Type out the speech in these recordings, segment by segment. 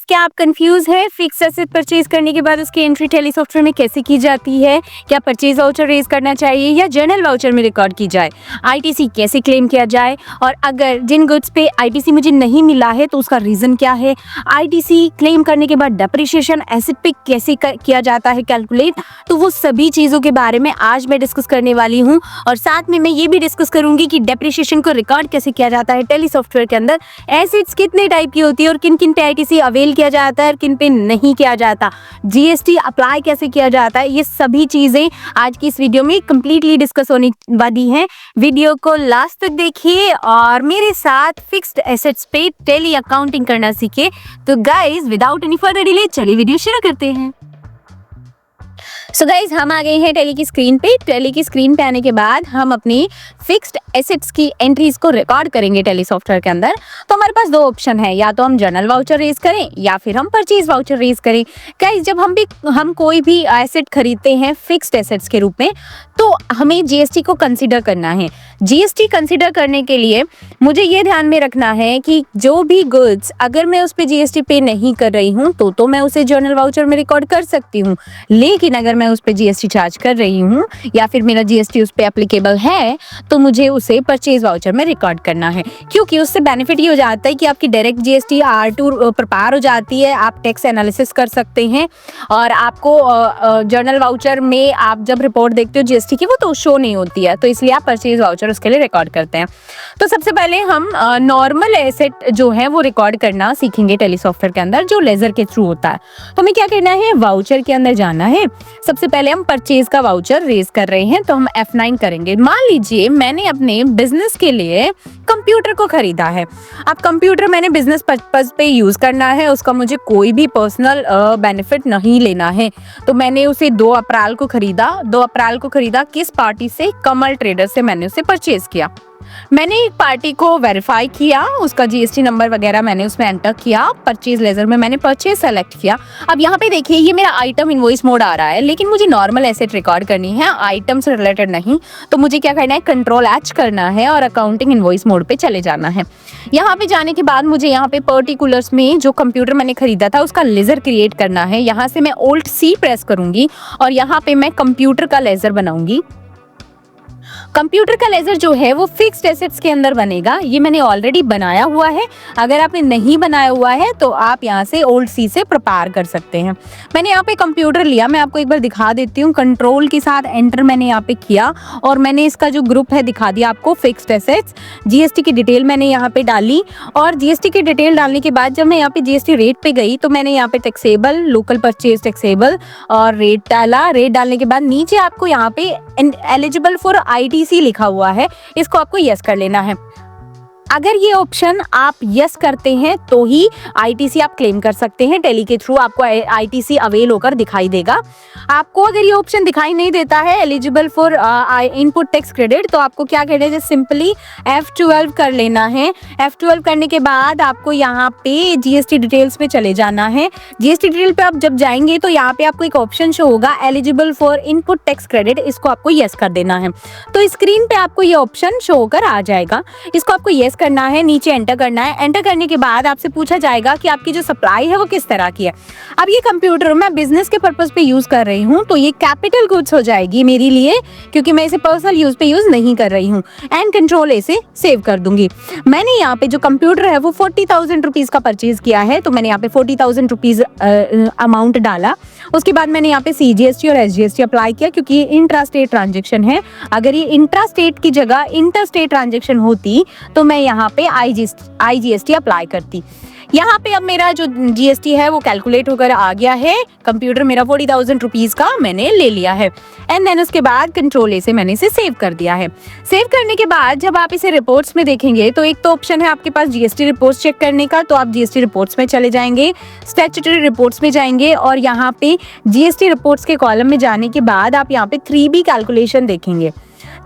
क्या आप कंफ्यूज है फिक्स एसेट परचेज करने के बाद उसकी एंट्री टैली सॉफ्टवेयर में कैसे की जाती है? क्या परचेज वाउचर रेज करना चाहिए या जर्नल वाउचर में रिकॉर्ड की जाए? आईटीसी कैसे क्लेम किया जाए? और अगर जिन गुड्स पे आईटीसी मुझे नहीं मिला है तो उसका रीजन क्या है? आईटीसी क्लेम करने के बाद डेप्रिसिएशन एसेट पे कैसे किया जाता है कैलकुलेट? तो वो सभी चीजों के बारे में आज मैं डिस्कस करने वाली हूँ और साथ में मैं ये भी डिस्कस करूंगी कि डेप्रिसिएशन को रिकॉर्ड कैसे किया जाता है टैली सॉफ्टवेयर के अंदर, एसेट्स कितने टाइप की होती है और किन किन पे आईटीसी अवेल किया जाता है और किन पे नहीं किया जाता, जीएसटी अप्लाई कैसे किया जाता है, ये सभी चीजें आज की इस वीडियो में कंप्लीटली डिस्कस होने वाली हैं। वीडियो को लास्ट तक देखिए और मेरे साथ फिक्स्ड एसेट्स पे टैली अकाउंटिंग करना सीखे। तो guys without any further delay चलिए वीडियो शुरू करते हैं। सो गाइज हम आ गए हैं टैली की स्क्रीन पे। टैली की स्क्रीन पे आने के बाद हम अपनी फिक्स्ड एसेट्स की एंट्रीज को रिकॉर्ड करेंगे टैली सॉफ्टवेयर के अंदर। तो हमारे पास दो ऑप्शन है, या तो हम जर्नल वाउचर रेज करें या फिर हम परचेज वाउचर रेज करें। गाइज जब हम कोई भी एसेट खरीदते हैं फिक्स्ड एसेट्स के रूप में तो हमें जीएसटी को कंसीडर करना है। जीएसटी कंसीडर करने के लिए मुझे ये ध्यान में रखना है कि जो भी गुड्स अगर मैं उस पर जीएसटी पे नहीं कर रही हूँ तो मैं उसे जर्नल वाउचर में रिकॉर्ड कर सकती हूँ, लेकिन अगर मैं उस पर जीएसटी चार्ज कर रही हूँ या फिर मेरा जीएसटी उस पर एप्लीकेबल है तो मुझे उसे परचेज वाउचर में रिकॉर्ड करना है, क्योंकि उससे बेनिफिट ये हो जाता है कि आपकी डायरेक्ट जीएसटी R2 प्रपार हो जाती है, आप टैक्स एनालिसिस कर सकते हैं और आपको जर्नल वाउचर में आप जब रिपोर्ट देखते हो जीएसटी की वो तो शो नहीं होती है, तो इसलिए आप परचेज वाउचर उसके लिए रिकॉर्ड करते हैं। तो सबसे पहले हम नॉर्मल एसेट जो है वो रिकॉर्ड करना सीखेंगे टैली सॉफ्टवेयर के अंदर जो लेजर के थ्रू होता है। तो हमें क्या करना है, वाउचर के अंदर जाना है। सबसे पहले हम परचेज का वाउचर रेज कर रहे हैं तो हम F9 करेंगे। मान लीजिए मैंने अपने बिजनेस के लिए कंप्यूटर को खरीदा है। अब कंप्यूटर मैंने बिजनेस पर्पस पे यूज करना है, उसका मुझे कोई भी पर्सनल बेनिफिट नहीं लेना है, तो मैंने उसे 2 अप्रैल को खरीदा। किस पार्टी से? कमल ट्रेडर से मैंने उसे परचेज किया। मैंने एक पार्टी को वेरीफाई किया, उसका जीएसटी नंबर वगैरह मैंने उसमें एंटर किया, परचेज लेजर में मैंने परचेज सेलेक्ट किया। अब यहाँ पे देखिए ये मेरा आइटम इनवॉइस मोड आ रहा है, लेकिन मुझे नॉर्मल एसेट रिकॉर्ड करनी है, आइटम से रिलेटेड नहीं। तो मुझे क्या करना है, Ctrl+H करना है और अकाउंटिंग इनवॉइस मोड पे चले जाना है। यहाँ पे जाने के बाद मुझे यहाँ पे पर्टिकुलर्स में जो कंप्यूटर मैंने खरीदा था उसका लेजर क्रिएट करना है। यहाँ से मैं Alt+C प्रेस करूंगी और यहाँ पे मैं कंप्यूटर का लेजर बनाऊंगी। कंप्यूटर का लेजर जो है वो फिक्स्ड एसेट्स के अंदर बनेगा। ये मैंने ऑलरेडी बनाया हुआ है, अगर आपने नहीं बनाया हुआ है तो आप यहाँ से Alt+C से प्रिपेयर कर सकते हैं। मैंने यहाँ पे कंप्यूटर लिया, मैं आपको एक बार दिखा देती हूँ। कंट्रोल के साथ एंटर मैंने यहाँ पे किया और मैंने इसका जो ग्रुप है दिखा दिया आपको, फिक्स्ड एसेट्स। जीएसटी की डिटेल मैंने यहाँ पे डाली और जीएसटी की डिटेल डालने के बाद जब मैं यहाँ पे जीएसटी रेट पे गई तो मैंने यहाँ पे टैक्सेबल, लोकल परचेज टैक्सेबल और रेट डाला। रेट डालने के बाद नीचे आपको यहाँ पे एलिजिबल फॉर आईटीसी लिखा हुआ है, इसको आपको यस कर लेना है। अगर ये ऑप्शन आप यस करते हैं तो ही आईटीसी आप क्लेम कर सकते हैं। टैली के थ्रू आपको आईटीसी अवेल होकर दिखाई देगा। आपको अगर ये ऑप्शन दिखाई नहीं देता है eligible for input tax credit, तो आपको क्या करना है, सिंपली F12 कर लेना है। F12 करने के बाद आपको यहाँ पे जीएसटी डिटेल्स में चले जाना है। जीएसटी डिटेल पे आप जब जाएंगे तो यहाँ पे आपको एक ऑप्शन शो होगा eligible for input tax credit, इसको आपको यस कर देना है। तो स्क्रीन पे आपको ये ऑप्शन शो होकर आ जाएगा, इसको आपको यस करना है, नीचे एंटर करना है। एंटर करने के बाद आपसे पूछा जाएगा कि आपकी जो सप्लाई है वो किस तरह की है। अब ये कंप्यूटर मैं बिजनेस के पर्पस पे यूज कर रही हूँ तो ये कैपिटल गुड्स हो जाएगी मेरे लिए, क्योंकि मैं इसे पर्सनल यूज पे यूज नहीं कर रही हूँ। एंड Ctrl+A से सेव कर दूंगी। मैंने यहाँ पे जो कंप्यूटर है वो 40,000 रुपीज का परचेज किया है, तो मैंने यहाँ पे 40,000 रुपीज अमाउंट डाला। उसके बाद मैंने यहाँ पे CGST और SGST अप्लाई किया, क्योंकि ये इंट्रा स्टेट ट्रांजेक्शन है। अगर ये इंट्रा स्टेट की जगह इंटर स्टेट ट्रांजेक्शन होती तो मैं यहाँ पे IGST अप्लाई करती। यहाँ पे अब मेरा जो जीएसटी है वो कैलकुलेट होकर आ गया है। कंप्यूटर मेरा 40,000 रुपीज का मैंने ले लिया है एंड देन उसके बाद Ctrl+A से मैंने इसे सेव कर दिया है। सेव करने के बाद जब आप इसे रिपोर्ट्स में देखेंगे तो एक तो ऑप्शन है आपके पास जीएसटी रिपोर्ट्स चेक करने का, तो आप जीएसटी रिपोर्ट्स में चले जाएंगे, स्टैट्यूटरी रिपोर्ट्स में जाएंगे और यहाँ पे जीएसटी रिपोर्ट्स के कॉलम में जाने के बाद आप यहाँ पे 3B कैलकुलेशन देखेंगे।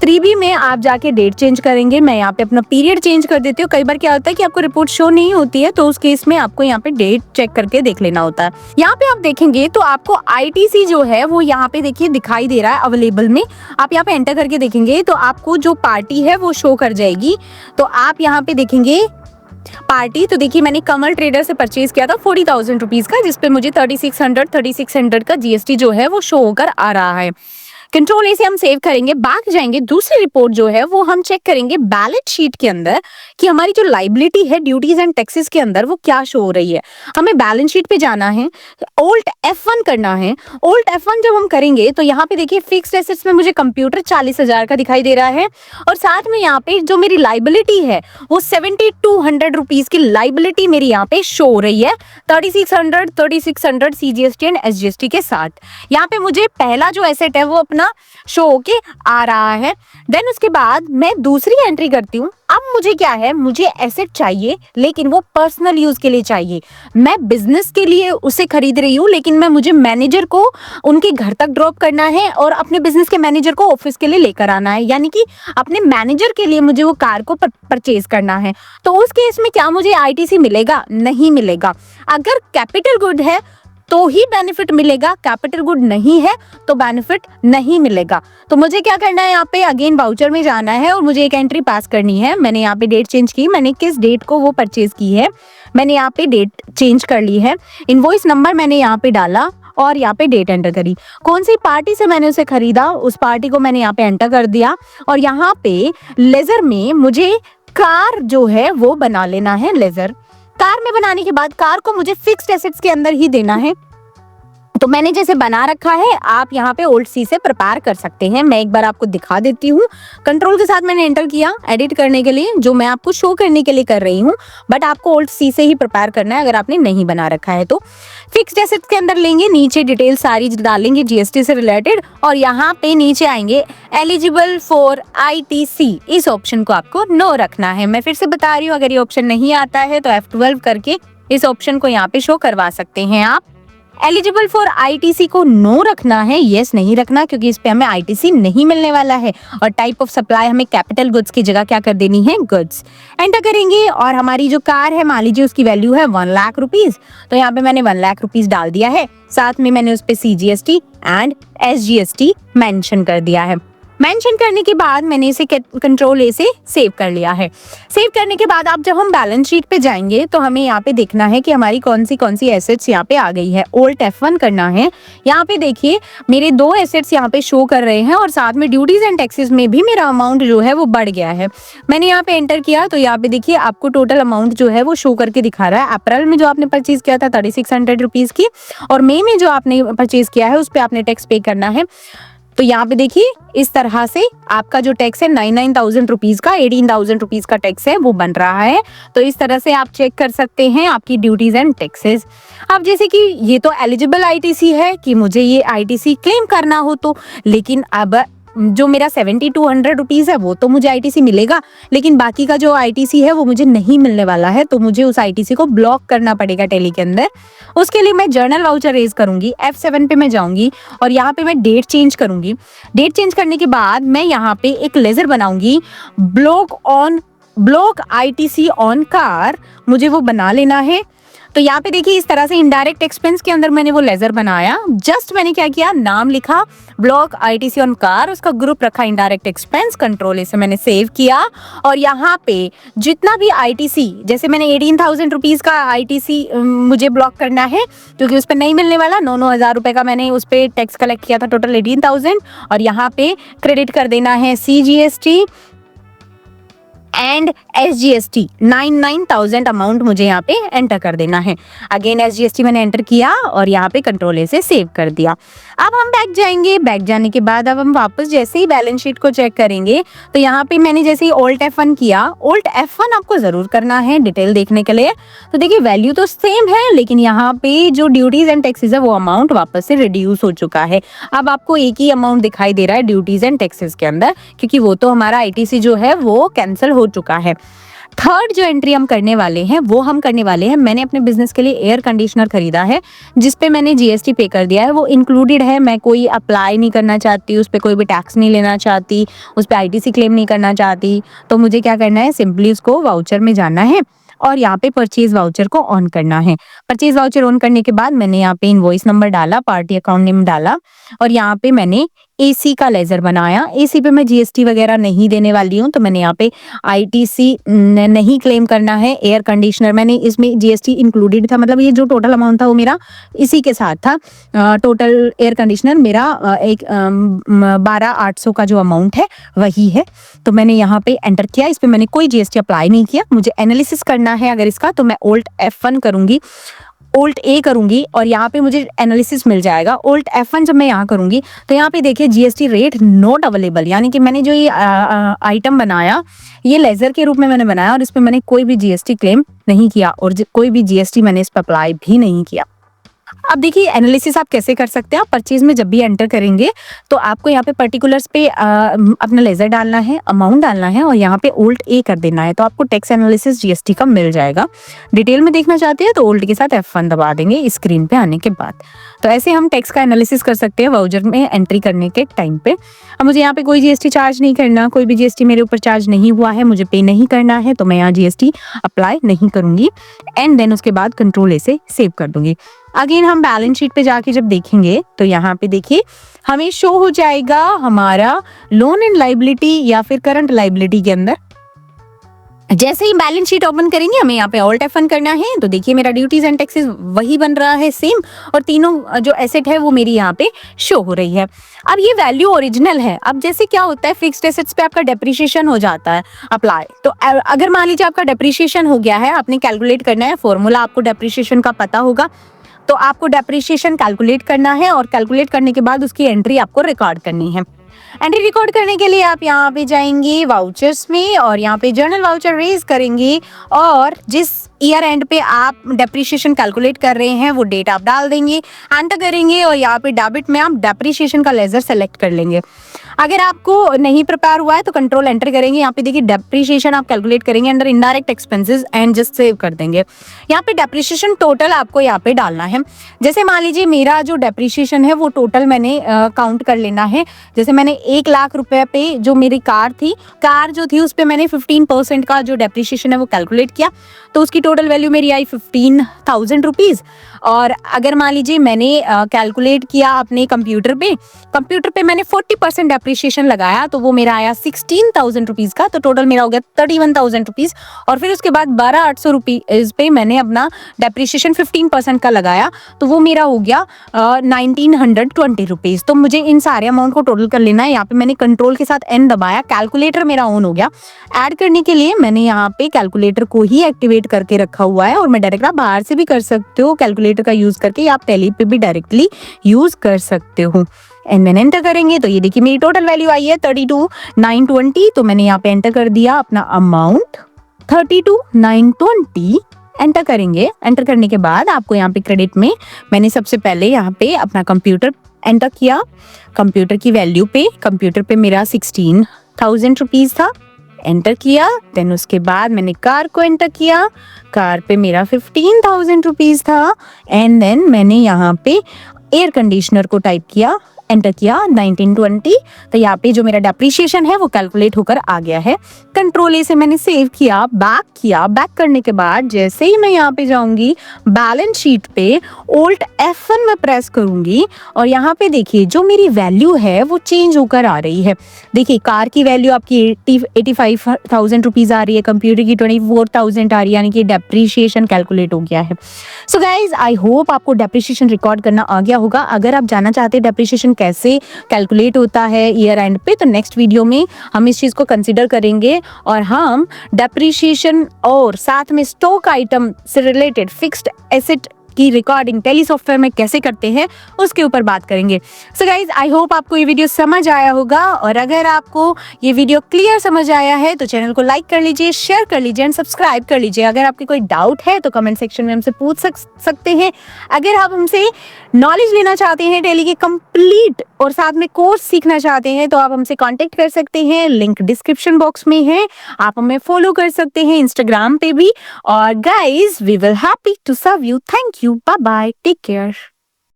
3B में आप जाके डेट चेंज करेंगे। मैं यहाँ पे अपना पीरियड चेंज कर देती हूँ। कई बार क्या होता है कि आपको रिपोर्ट शो नहीं होती है, तो उस केस में आपको यहाँ पे डेट चेक करके देख लेना होता है। यहाँ पे आप देखेंगे तो आपको आईटीसी जो है वो यहाँ पे देखिए दिखाई दे रहा है अवेलेबल में। आप यहाँ पे एंटर करके देखेंगे तो आपको जो पार्टी है वो शो कर जाएगी। तो आप यहाँ पे देखेंगे पार्टी, तो देखिए मैंने कमल ट्रेडर से परचेज किया था 40,000 रुपीज का, जिसपे मुझे 3600 का जीएसटी जो है वो शो होकर आ रहा है। कंट्रोल ए से हम सेव करेंगे, बैक जाएंगे, दूसरी रिपोर्ट जो है वो हम चेक करेंगे बैलेंस शीट के अंदर कि हमारी जो लाइबिलिटी है ड्यूटीज एंड टैक्सेस के अंदर वो क्या शो हो रही है। हमें बैलेंस शीट पे जाना है, ओल्ट F1 करना है। ओल्ट F1 जब हम करेंगे तो यहाँ पे देखिए फिक्स्ड एसेट्स में मुझे कंप्यूटर 40,000 का दिखाई दे रहा है, और साथ में यहाँ पे जो मेरी लाइबिलिटी है वो 7200 रुपीज की लाइबिलिटी मेरी यहाँ पे शो हो रही है, 3600 CGST एंड SGST के साथ। यहाँ पे मुझे पहला जो एसेट है वो अपना शो होके आ रहा है। देन उसके बाद मैं दूसरी एंट्री करती हूँ। अब मुझे क्या है, मुझे एसेट चाहिए लेकिन वो पर्सनल यूज के लिए चाहिए। मैं बिजनेस के लिए उसे खरीद रही हूँ, लेकिन मुझे मैनेजर को उनके घर तक ड्रॉप करना है और अपने बिजनेस के मैनेजर को ऑफिस के लिए लेकर आना है, यानी कि अपने मैनेजर के लिए मुझे वो कार को परचेज करना है। तो उस केस में क्या मुझे आईटीसी मिलेगा? नहीं मिलेगा। अगर कैपिटल गुड है तो ही बेनिफिट मिलेगा, कैपिटल गुड नहीं है तो बेनिफिट नहीं मिलेगा। तो मुझे क्या करना है, यहाँ पे अगेन वाउचर में जाना है और मुझे एक एंट्री पास करनी है। मैंने यहाँ पे डेट चेंज की, मैंने किस डेट को वो परचेज की है मैंने यहाँ पे डेट चेंज कर ली है। इनवॉइस नंबर मैंने यहाँ पे डाला और यहाँ पे डेट एंटर करी। कौन सी पार्टी से मैंने उसे खरीदा उस पार्टी को मैंने यहाँ पे एंटर कर दिया, और यहाँ पे लेजर में मुझे कार जो है वो बना लेना है। लेजर कार में बनाने के बाद कार को मुझे फिक्स्ड एसेट्स के अंदर ही देना है। तो मैंने जैसे बना रखा है, आप यहाँ पे ओल्ड सी से प्रिपेयर कर सकते हैं। मैं एक बार आपको दिखा देती हूँ। कंट्रोल के साथ मैंने एंटर किया एडिट करने के लिए, जो मैं आपको शो करने के लिए कर रही हूँ, बट आपको ओल्ड सी से ही प्रिपेयर करना है अगर आपने नहीं बना रखा है तो। फिक्स्ड एसेट्स के अंदर लेंगे, नीचे डिटेल सारी डालेंगे जीएसटी से रिलेटेड, और यहाँ पे नीचे आएंगे एलिजिबल फॉर आईटीसी, इस ऑप्शन को आपको नो रखना है। मैं फिर से बता रही हूँ, अगर ये ऑप्शन नहीं आता है तो F12 करके इस ऑप्शन को यहाँ पे शो करवा सकते हैं आप। एलिजिबल फॉर आईटीसी को नो रखना है, यस नहीं रखना, क्योंकि इस पे हमें आईटीसी नहीं मिलने वाला है। और टाइप ऑफ सप्लाई हमें कैपिटल गुड्स की जगह क्या कर देनी है, गुड्स। एंटर करेंगे और हमारी जो कार है मान लीजिए उसकी वैल्यू है 1 लाख रुपीज, तो यहाँ पे मैंने 1 लाख रुपीज डाल दिया है। साथ में मैंने उस पे CGST एंड SGST मेंशन कर दिया है। मेंशन करने के बाद मैंने इसे कंट्रोल ए से सेव कर लिया है। सेव करने के बाद आप जब हम बैलेंस शीट पे जाएंगे तो हमें यहाँ पे देखना है कि हमारी कौन सी एसेट्स यहाँ पे आ गई है। ओल्ट F1 करना है। यहाँ पे देखिए मेरे 2 एसेट्स यहाँ पे शो कर रहे हैं, और साथ में ड्यूटीज एंड टैक्सेस में भी मेरा अमाउंट जो है वो बढ़ गया है। मैंने यहाँ पे एंटर किया तो यहाँ पे देखिए आपको टोटल अमाउंट जो है वो शो करके दिखा रहा है। अप्रैल में जो आपने परचेज किया था 3600 रुपीज की, और मई में जो आपने परचेज किया है उस पर आपने टैक्स पे करना है। तो यहाँ पे देखिए इस तरह से आपका जो टैक्स है 99,000 रुपीज का, 18,000 रुपीज का टैक्स है वो बन रहा है। तो इस तरह से आप चेक कर सकते हैं आपकी ड्यूटीज एंड टैक्सेस। अब जैसे कि ये तो एलिजिबल आईटीसी है कि मुझे ये आईटीसी क्लेम करना हो तो, लेकिन अब जो मेरा 7200 रुपीज है वो तो मुझे आईटीसी मिलेगा, लेकिन बाकी का जो आईटीसी है वो मुझे नहीं मिलने वाला है। तो मुझे उस आईटीसी को ब्लॉक करना पड़ेगा टैली के अंदर। उसके लिए मैं जर्नल वाउचर रेज करूंगी, F7 पे मैं जाऊंगी और यहाँ पे मैं डेट चेंज करूंगी। डेट चेंज करने के बाद मैं यहाँ पे एक लेजर बनाऊंगी, ब्लॉक आईटीसी ऑन कार, मुझे वो बना लेना है। तो यहाँ पे देखिए इस तरह से इनडायरेक्ट एक्सपेंस के अंदर मैंने वो लेजर बनाया। जस्ट मैंने क्या किया, नाम लिखा ब्लॉक आईटीसी ऑन कार, उसका ग्रुप रखा इनडायरेक्ट एक्सपेंस, कंट्रोल से मैंने सेव किया। और यहाँ पे जितना भी आईटीसी, जैसे मैंने 18,000 रुपीज का आईटीसी मुझे ब्लॉक करना है क्योंकि उस पर नहीं मिलने वाला, 9,000 रुपए का मैंने उस पर टैक्स कलेक्ट किया था, टोटल 18,000। और यहाँ पे क्रेडिट कर देना है CGST एंड SGST 99,000 अमाउंट मुझे यहाँ पे एंटर कर देना है। अगेन SGST मैंने एंटर किया और यहाँ पे कंट्रोल से सेव कर दिया। अब हम बैक जाएंगे। बैक जाने के बाद अब हम वापस जैसे ही बैलेंस शीट को चेक करेंगे तो यहाँ पे मैंने जैसे ही ओल्ट F1 किया, ओल्ट F1 आपको जरूर करना है डिटेल देखने के लिए। तो देखिए वैल्यू तो सेम है, लेकिन यहाँ पे जो ड्यूटीज एंड टैक्सेस है वो अमाउंट वापस से रिड्यूस हो चुका है। अब आपको एक ही अमाउंट दिखाई दे रहा है ड्यूटीज एंड टैक्सेस के अंदर, क्योंकि वो तो हमारा आईटीसी जो है वो कैंसिल हो चुका है। थर्ड जो एंट्री हम करने वाले हैं वो हम करने वाले हैं, मैंने अपने बिजनेस के लिए एयर कंडीशनर खरीदा है जिसपे मैंने जीएसटी पे कर दिया है, वो इंक्लूडेड है। मैं कोई अप्लाई नहीं करना चाहती, उस पर कोई भी टैक्स नहीं लेना चाहती, उस पर आईटीसी क्लेम नहीं करना चाहती। तो मुझे क्या करना है, सिंपली उसको वाउचर में जाना है और यहाँ पे परचेज वाउचर को ऑन करना है। परचेज वाउचर ऑन करने के बाद मैंने यहाँ पे इनवॉइस नंबर डाला, पार्टी अकाउंट नेम डाला और यहाँ पे मैंने एसी का लेजर बनाया। एसी पे मैं जीएसटी वगैरह नहीं देने वाली हूँ, तो मैंने यहाँ पे आईटीसी नहीं क्लेम करना है। एयर कंडीशनर मैंने इसमें जीएसटी इंक्लूडेड था, मतलब ये जो टोटल अमाउंट था वो मेरा इसी के साथ था। टोटल एयर कंडीशनर मेरा एक 12,800 का जो अमाउंट है वही है। तो मैंने यहाँ पे एंटर किया, इस पे मैंने कोई जीएसटी अप्लाई नहीं किया। मुझे एनालिसिस करना है अगर इसका, तो मैं Alt F1 करूंगी, Alt A करूंगी और यहाँ पे मुझे एनालिसिस मिल जाएगा। Alt F1 जब मैं यहाँ करूंगी तो यहाँ पे देखिए जीएसटी रेट नॉट अवेलेबल, यानी कि मैंने जो ये आइटम बनाया ये लेजर के रूप में मैंने बनाया और इस पे मैंने कोई भी जीएसटी क्लेम नहीं किया और कोई भी जीएसटी मैंने इस पर अप्लाई भी नहीं किया। अब देखिए एनालिसिस आप कैसे कर सकते हैं। आप परचेज में जब भी एंटर करेंगे तो आपको यहाँ पे पर्टिकुलर्स पे अपना लेजर डालना है, अमाउंट डालना है और यहाँ पे Alt A कर देना है, तो आपको टैक्स एनालिसिस जीएसटी का मिल जाएगा। डिटेल में देखना चाहते हैं तो Alt के साथ F1 दबा देंगे स्क्रीन पे आने के बाद। तो ऐसे हम टैक्स का एनालिसिस कर सकते हैं वाउचर में एंट्री करने के टाइम पे। अब मुझे यहाँ पे कोई जीएसटी चार्ज नहीं करना, कोई भी जीएसटी मेरे ऊपर चार्ज नहीं हुआ है, मुझे पे नहीं करना है, तो मैं यहाँ जीएसटी अप्लाई नहीं करूंगी एंड देन उसके बाद Ctrl A से सेव कर दूंगी। अगेन हम बैलेंस शीट पे जाके जब देखेंगे तो यहाँ पे देखिए हमें शो हो जाएगा हमारा लोन एंड लाइबिलिटी या फिर करंट लाइबिलिटी के अंदर। जैसे ही बैलेंस शीट ओपन करेंगे हमें यहाँ पे Alt F1 करना है, तो देखिए मेरा ड्यूटीज एंड टैक्सेस वही बन रहा है सेम, और तीनों जो एसेट है वो मेरी यहाँ पे शो हो रही है। अब ये वैल्यू ओरिजिनल है। अब जैसे क्या होता है फिक्स्ड एसेट्स पे आपका डेप्रिसिएशन हो जाता है अप्लाई, तो अगर मान लीजिए आपका डेप्रिसिएशन हो गया है, आपने कैलकुलेट करना है, फॉर्मूला आपको डेप्रिसिएशन का पता होगा, तो आपको डेप्रिसिएशन कैलकुलेट करना है और कैलकुलेट करने के बाद उसकी एंट्री आपको रिकॉर्ड करनी है। एंट्री रिकॉर्ड करने के लिए आप यहाँ पे जाएंगे वाउचर्स में और यहाँ पे जर्नल वाउचर रेज करेंगे और जिस ईयर एंड पे आप डेप्रिसिएशन कैलकुलेट कर रहे हैं वो डेट आप डाल देंगे, एंटर करेंगे और यहाँ पे डेबिट में आप डेप्रिसिएशन का लेजर सेलेक्ट कर लेंगे। अगर आपको नहीं प्रिपेयर हुआ है तो कंट्रोल एंटर करेंगे, यहाँ पे देखिए डेप्रिसिएशन आप कैलकुलेट करेंगे under indirect expenses and just save कर देंगे। यहाँ पे डेप्रिसिएशन टोटल आपको यहाँ पे डालना है। जैसे मान लीजिए मेरा जो डेप्रिसिएशन है वो टोटल मैंने काउंट कर लेना है। जैसे मैंने 1 लाख रुपए पे जो मेरी कार जो थी उस पर मैंने 15% का जो डेप्रिसिएशन है वो कैलकुलेट किया, तो उसकी टोटल वैल्यू मेरी आई 15,000 रुपीज। और अगर मान लीजिए मैंने कैलकुलेट किया अपने कंप्यूटर पे मैंने 40% डेप्रिसिएशन लगाया, तो वो मेरा आया 16,000 रुपीज का, तो टोटल मेरा हो गया 31,000 रुपीज। और फिर उसके बाद 12,800 रुपीज पे मैंने अपना डेप्रिसिएशन 15% का लगाया, तो वो मेरा हो गया 1,920 रुपीज। तो मुझे इन सारे अमाउंट को टोटल कर लेना है। यहाँ पे मैंने कंट्रोल के साथ एन दबाया, कैलकुलेटर मेरा ऑन हो गया। ऐड करने के लिए मैंने यहाँ पे कैलकुलेटर को ही एक्टिवेट करके रखा हुआ है और मैं डायरेक्ट आप बाहर से भी कर सकते हो कैलकुलेटर का यूज करके, या आप टैली पे भी डायरेक्टली यूज कर सकते हो। एंड मैंने एंटर करेंगे तो ये देखिए मेरी टोटल वैल्यू आई है 32,920। तो मैंने यहाँ पे एंटर कर दिया अपना अमाउंट 32,920। एंटर करेंगे, एंटर करने के बाद आपको यहाँ पे क्रेडिट में मैंने सबसे पहले यहाँ पे अपना कंप्यूटर एंटर किया। कंप्यूटर की वैल्यू पे कंप्यूटर पे मेरा 16,000 रुपीज था, एंटर किया। देन उसके बाद मैंने कार को एंटर किया, कार पे मेरा 15,000 रुपीज था। एंड देन मैंने यहाँ पे एयर कंडीशनर को टाइप किया, एंटर किया 1920। तो यहाँ पे जो मेरा डेप्रिसिएशन है वो कैलकुलेट होकर आ गया है। कंट्रोल ए से मैंने सेव किया, बैक करने के बाद जैसे ही मैं यहाँ पे जाऊंगी बैलेंस शीट पे Alt F1 में प्रेस करूंगी और यहाँ पे देखिए जो मेरी वैल्यू है वो चेंज होकर आ रही है। देखिए कार की वैल्यू आपकी 85,000 रुपीज आ रही है, कंप्यूटर की 24,000 आ रही है, यानी कि डेप्रिसिएशन कैलकुलेट हो गया है। सो गाइज आई होप आपको डेप्रिसिएशन रिकॉर्ड करना आ गया होगा। अगर आप जानना चाहते हैं डेप्रिसिएशन कैसे कैलकुलेट होता है ईयर एंड पे, तो नेक्स्ट वीडियो में हम इस चीज को कंसीडर करेंगे और हम डेप्रिसिएशन और साथ में स्टॉक आइटम से रिलेटेड फिक्स्ड एसेट की रिकॉर्डिंग टैली सॉफ्टवेयर में कैसे करते हैं उसके ऊपर बात करेंगे। सो गाइज आई होप आपको ये वीडियो समझ आया होगा, और अगर आपको ये वीडियो क्लियर समझ आया है तो चैनल को लाइक कर लीजिए, शेयर कर लीजिए एंड सब्सक्राइब कर लीजिए। अगर आपके कोई डाउट है तो कमेंट सेक्शन में हमसे पूछ सकते हैं। अगर आप हमसे नॉलेज लेना चाहते हैं टैली के कंप्लीट और साथ में कोर्स सीखना चाहते हैं तो आप हमसे कांटेक्ट कर सकते हैं, लिंक डिस्क्रिप्शन बॉक्स में है। आप हमें फॉलो कर सकते हैं इंस्टाग्राम पे भी। और guys we will happy to serve you. Thank you, bye bye, take care.